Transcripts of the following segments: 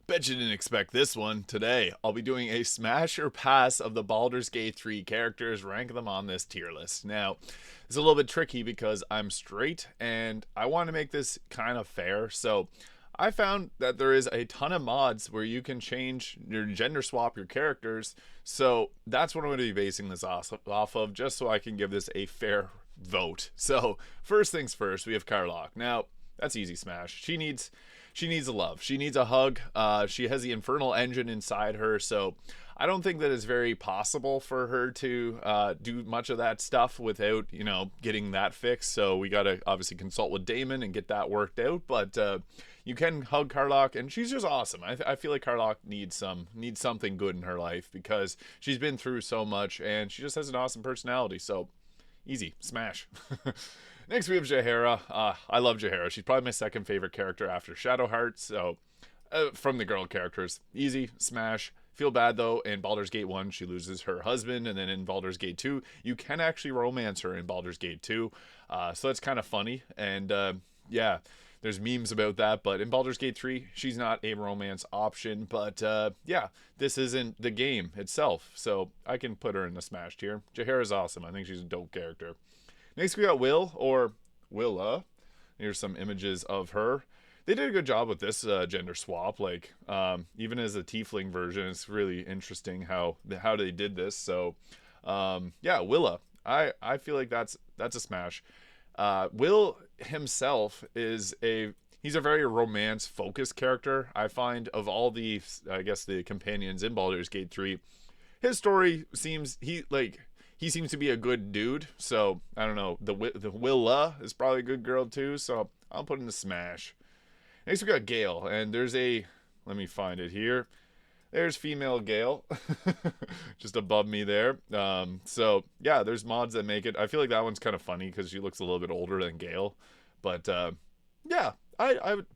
Bet you didn't expect this one. Today, I'll be doing a smash or pass of the Baldur's Gate 3 characters, rank them on this tier list. Now, it's a little bit tricky because I'm straight and I want to make this kind of fair. So, I found that there is a ton of mods where you can change your gender swap your characters. So, that's what I'm going to be basing this off of, just so I can give this a fair vote. So, first things first, we have Carlock. Now, that's easy smash. She needs a love. She needs a hug. She has the infernal engine inside her, so I don't think that it's very possible for her to do much of that stuff without, getting that fixed. So we gotta obviously consult with Damon and get that worked out. But you can hug Carlock, and she's just awesome. I feel like Carlock needs something good in her life because she's been through so much, and she just has an awesome personality. So easy smash. Next, we have Jaheira. I love Jaheira. She's probably my second favorite character after Shadowheart. So, from the girl characters, easy smash. Feel bad though. In Baldur's Gate 1, she loses her husband, and then in Baldur's Gate 2, you can actually romance her in Baldur's Gate 2. So that's kind of funny. And yeah, there's memes about that. But in Baldur's Gate 3, she's not a romance option. But yeah, this isn't the game itself. So I can put her in the smash tier. Jaheira's awesome. I think she's a dope character. Next, we got Will, or Willa. Here's some images of her. They did a good job with this gender swap. Like, even as a tiefling version, it's really interesting how they did this. So, yeah, Willa. I feel like that's a smash. Will himself he's a very romance focused character. I find of all the, I guess, the companions in Baldur's Gate 3, his story seems he seems to be a good dude. So I don't know. The Willa is probably a good girl too. So I'll put in the smash. Next we got Gale, and let me find it here. There's female Gale, just above me there. So yeah, there's mods that make it. I feel like that one's kind of funny because she looks a little bit older than Gale. But yeah, I would.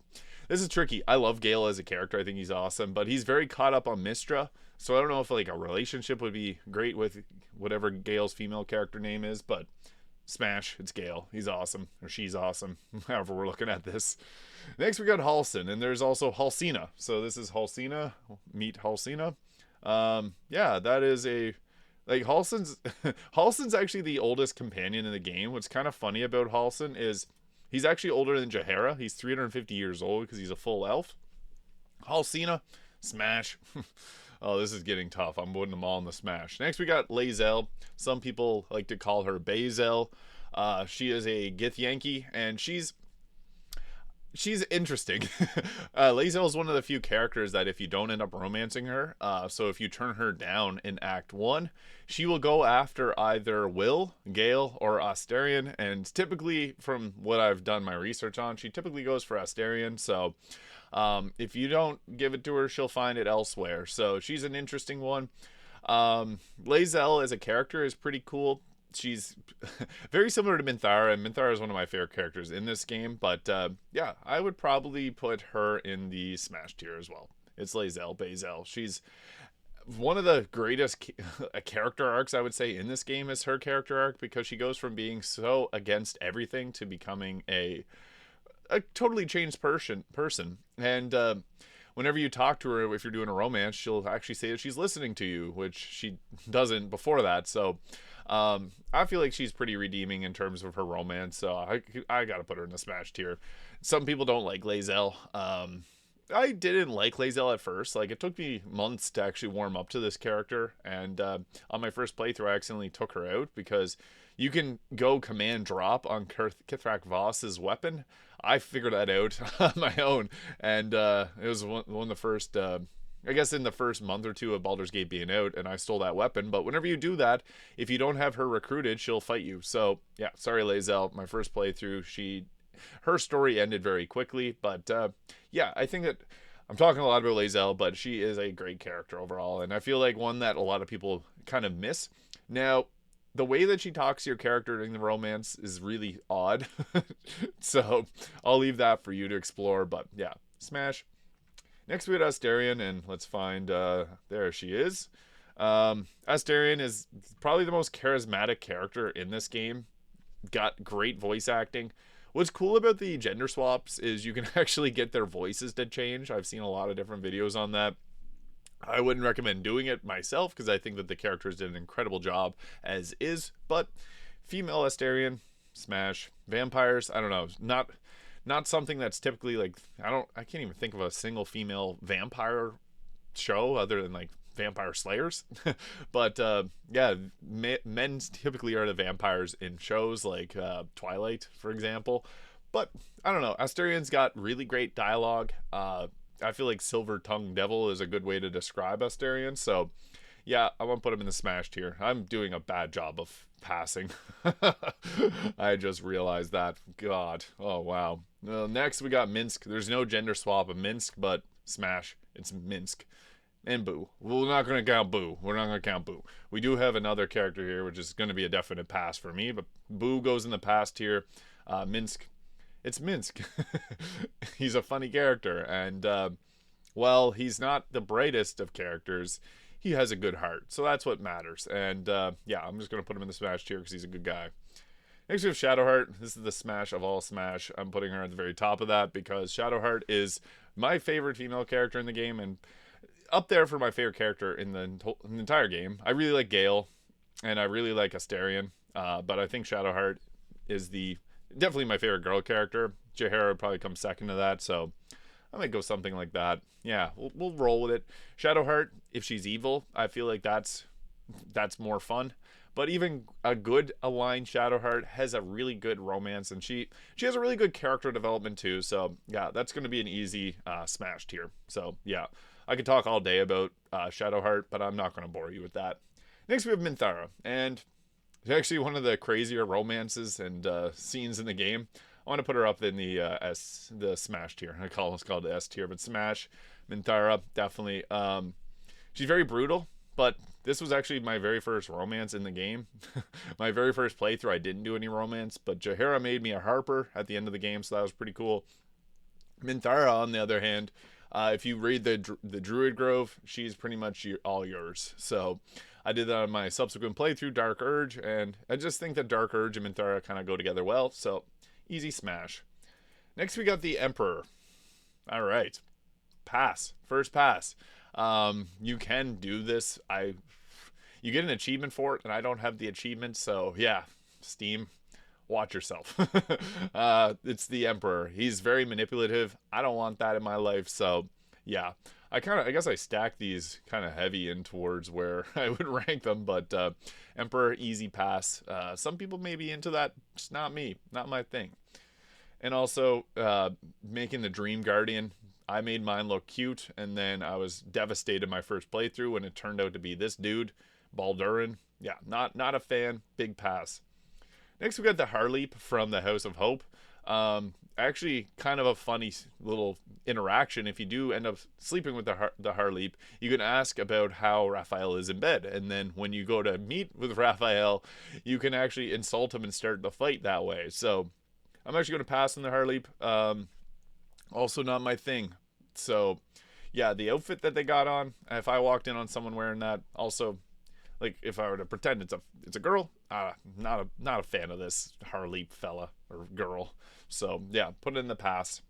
This is tricky. I love Gale as a character. I think he's awesome, but he's very caught up on Mistra. So I don't know if like a relationship would be great with whatever Gale's female character name is, but smash, it's Gale. He's awesome, or she's awesome, however we're looking at this. Next we got Halsin, and there's also Halsina. So this is Halsina. Meet Halsina. Yeah, that is Halsin's Halsin's actually the oldest companion in the game. What's kind of funny about Halsin is he's actually older than Jaheira. He's 350 years old because he's a full elf. Halsina, smash. Oh, this is getting tough. I'm putting them all in the smash. Next, we got Lael. Some people like to call her Bazel. She is a Githyanki, and she's interesting. Lazel is one of the few characters that if you don't end up romancing her, so if you turn her down in Act 1, she will go after either Will, Gale, or Astarion, and typically, from what I've done my research on, she typically goes for Astarion, so if you don't give it to her, she'll find it elsewhere. So she's an interesting one. Lael as a character is pretty cool. She's very similar to Minthara, and Minthara is one of my favorite characters in this game. But yeah, I would probably put her in the smash tier as well. It's Lael, Bazel. She's one of the greatest character arcs, I would say, in this game is her character arc, because she goes from being so against everything to becoming a totally changed person. And whenever you talk to her, if you're doing a romance, she'll actually say that she's listening to you, which she doesn't before that. So I feel like she's pretty redeeming in terms of her romance. So I gotta put her in the smash tier. Some people don't like Lael. I didn't like Lael at first. Like, it took me months to actually warm up to this character, and on my first playthrough I accidentally took her out because you can go command drop on Kithrak Voss's weapon. I figured that out on my own, and it was one of the first, I guess in the first month or two of Baldur's Gate being out, and I stole that weapon. But whenever you do that, if you don't have her recruited, she'll fight you. So yeah, sorry Lael, my first playthrough, her story ended very quickly. But yeah, I think that I'm talking a lot about Lael, but she is a great character overall, and I feel like one that a lot of people kind of miss. Now, the way that she talks to your character during the romance is really odd. So I'll leave that for you to explore. But yeah, smash. Next we had Astarion, and let's find, there she is. Astarion is probably the most charismatic character in this game. Got great voice acting. What's cool about the gender swaps is you can actually get their voices to change. I've seen a lot of different videos on that. I wouldn't recommend doing it myself because I think that the characters did an incredible job as is, but female Astarion, smash. Vampires, I don't know, not something that's typically like, I can't even think of a single female vampire show other than like Vampire Slayers. But yeah, men typically are the vampires in shows like Twilight, for example. But I don't know, Astarion's got really great dialogue. I feel like Silver Tongue Devil is a good way to describe Astarion. So yeah, I want to put him in the smash tier. I'm doing a bad job of passing. I just realized that. God. Oh, wow. Next, we got Minsk. There's no gender swap of Minsk, but smash. It's Minsk. And Boo. We're not going to count Boo. We're not going to count Boo. We do have another character here, which is going to be a definite pass for me, but Boo goes in the pass tier. Minsk. It's Minsk. He's a funny character, and well, he's not the brightest of characters. He has a good heart, so that's what matters. And yeah, I'm just gonna put him in the smash tier because he's a good guy. Next we have Shadowheart. This is the smash of all smash. I'm putting her at the very top of that because Shadowheart is my favorite female character in the game and up there for my favorite character in the entire game. I really like Gale, and I really like Astarion, but I think Shadowheart is definitely my favorite girl character. Jaehaera would probably come second to that, so I might go something like that. Yeah, we'll roll with it. Shadowheart, if she's evil, I feel like that's more fun. But even a good aligned Shadowheart has a really good romance, and she has a really good character development too. So yeah, that's going to be an easy smash tier. So yeah, I could talk all day about Shadowheart, but I'm not going to bore you with that. Next we have Minthara, and it's actually one of the crazier romances and scenes in the game. I want to put her up in the smash tier. I call it's called the S tier, but smash. Minthara, definitely. She's very brutal, but this was actually my very first romance in the game. My very first playthrough, I didn't do any romance, but Jaehaera made me a Harper at the end of the game, so that was pretty cool. Minthara, on the other hand, if you read the Druid Grove, she's pretty much all yours. So I did that on my subsequent playthrough, Dark Urge, and I just think that Dark Urge and Minthara kind of go together well, so easy smash. Next we got the Emperor. All right. Pass. First pass. You can do this. You get an achievement for it, and I don't have the achievement, so yeah, Steam, watch yourself. It's the Emperor. He's very manipulative. I don't want that in my life, so yeah. I guess I stack these kind of heavy in towards where I would rank them, but Emperor, easy pass. Some people may be into that, just not me, not my thing. And also, making the Dream Guardian, I made mine look cute, and then I was devastated my first playthrough when it turned out to be this dude, Baldurin. Yeah, not a fan, big pass. Next we got the Harleap from the House of Hope. Actually kind of a funny little interaction. If you do end up sleeping with the Harleap, you can ask about how Raphael is in bed, and then when you go to meet with Raphael, you can actually insult him and start the fight that way. So I'm actually going to pass on the Harleap. Also not my thing. So yeah, the outfit that they got on, if I walked in on someone wearing that, also, like, if I were to pretend it's a girl, not a fan of this Harleap fella or girl. So yeah, put it in the pass.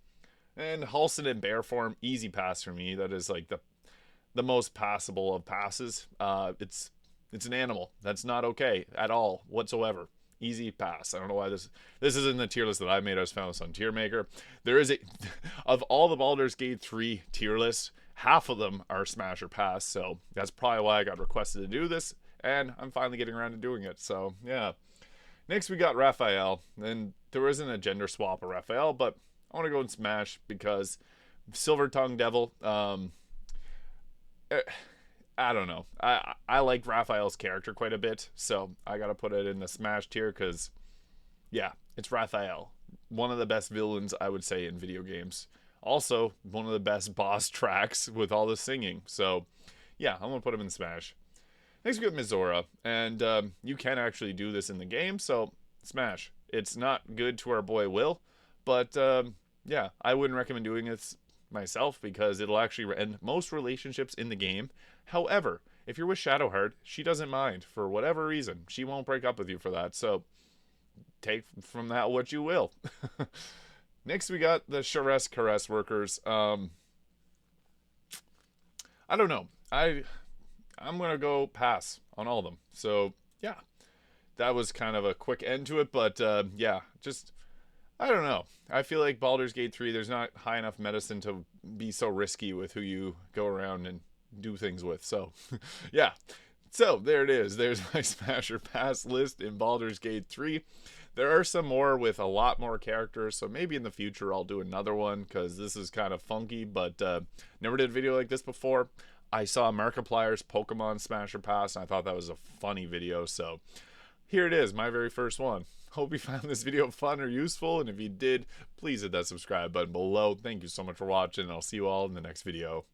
And Halsin in bear form, easy pass for me. That is like the most passable of passes. It's an animal. That's not okay at all whatsoever. Easy pass. I don't know why this isn't the tier list that I made. I just found this on Tier Maker. There is of all the Baldur's Gate 3 tier lists, half of them are smash or pass. So that's probably why I got requested to do this, and I'm finally getting around to doing it. So yeah. Next we got Raphael, and there isn't a gender swap of Raphael, but I want to go and smash because Silver Tongue Devil. I don't know. I like Raphael's character quite a bit, so I gotta put it in the smash tier because, yeah, it's Raphael. One of the best villains, I would say, in video games. Also, one of the best boss tracks with all the singing. So, yeah, I'm gonna put him in smash. Next we got Mizora, and you can actually do this in the game, so smash. It's not good to our boy Will, but yeah, I wouldn't recommend doing this myself because it'll actually end most relationships in the game. However, if you're with Shadowheart, she doesn't mind for whatever reason. She won't break up with you for that. So take from that what you will. Next, we got the Charest Caress workers. I don't know. I'm gonna go pass on all of them. So yeah, that was kind of a quick end to it, but yeah, just I don't know. I feel like Baldur's Gate 3, there's not high enough medicine to be so risky with who you go around and do things with. So yeah. So there it is. There's my Smash or Pass list in Baldur's Gate 3. There are some more with a lot more characters, so maybe in the future I'll do another one because this is kind of funky, but never did a video like this before. I saw Markiplier's Pokemon Smash or Pass, and I thought that was a funny video, so here it is, my very first one. Hope you found this video fun or useful, and if you did, please hit that subscribe button below. Thank you so much for watching, and I'll see you all in the next video.